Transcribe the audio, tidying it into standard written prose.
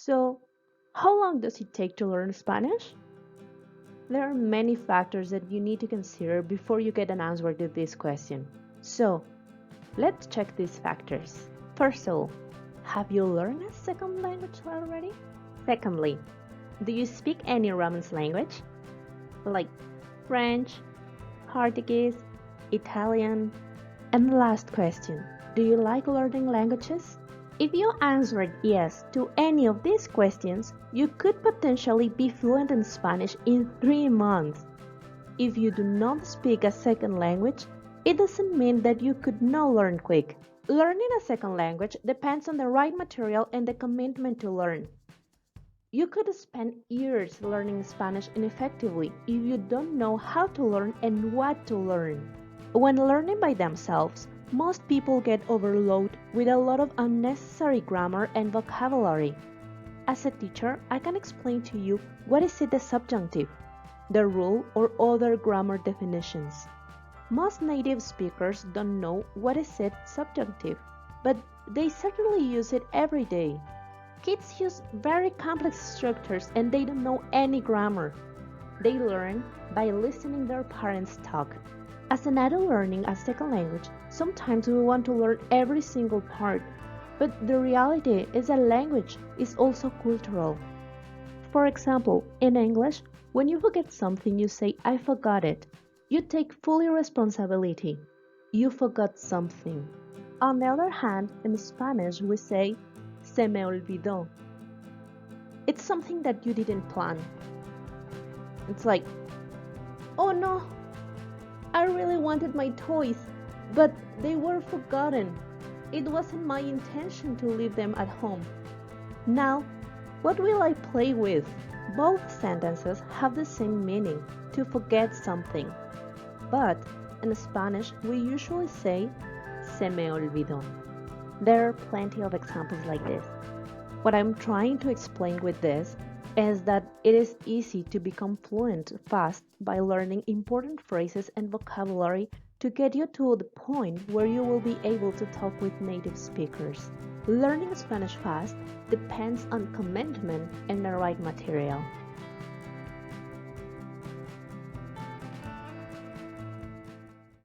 So, how long does it take to learn Spanish? There are many factors that you need to consider before you get an answer to this question. So, let's check these factors. First of all, have you learned a second language already? Secondly, do you speak any Romance language? Like French, Portuguese, Italian? And the last question, do you like learning languages? If you answered yes to any of these questions, you could potentially be fluent in Spanish in 3 months. If you do not speak a second language, it doesn't mean that you could not learn quick. Learning a second language depends on the right material and the commitment to learn. You could spend years learning Spanish ineffectively if you don't know how to learn and what to learn. When learning by themselves, most people get overloaded with a lot of unnecessary grammar and vocabulary. As a teacher, I can explain to you what is the subjunctive, the rule or other grammar definitions. Most native speakers don't know what is subjunctive, but they certainly use it every day. Kids use very complex structures and they don't know any grammar. They learn by listening their parents talk. As an adult learning a second language, sometimes we want to learn every single part, but the reality is that language is also cultural. For example, in English, when you forget something, you say, I forgot it. You take fully responsibility. You forgot something. On the other hand, in Spanish, we say, se me olvidó. It's something that you didn't plan. It's like, oh no, I really wanted my toys, but they were forgotten. It wasn't my intention to leave them at home. Now, what will I play with? Both sentences have the same meaning, to forget something. But in Spanish, we usually say, se me olvidó. There are plenty of examples like this. What I'm trying to explain with this is that it is easy to become fluent fast by learning important phrases and vocabulary to get you to the point where you will be able to talk with native speakers. Learning Spanish fast depends on commitment and the right material.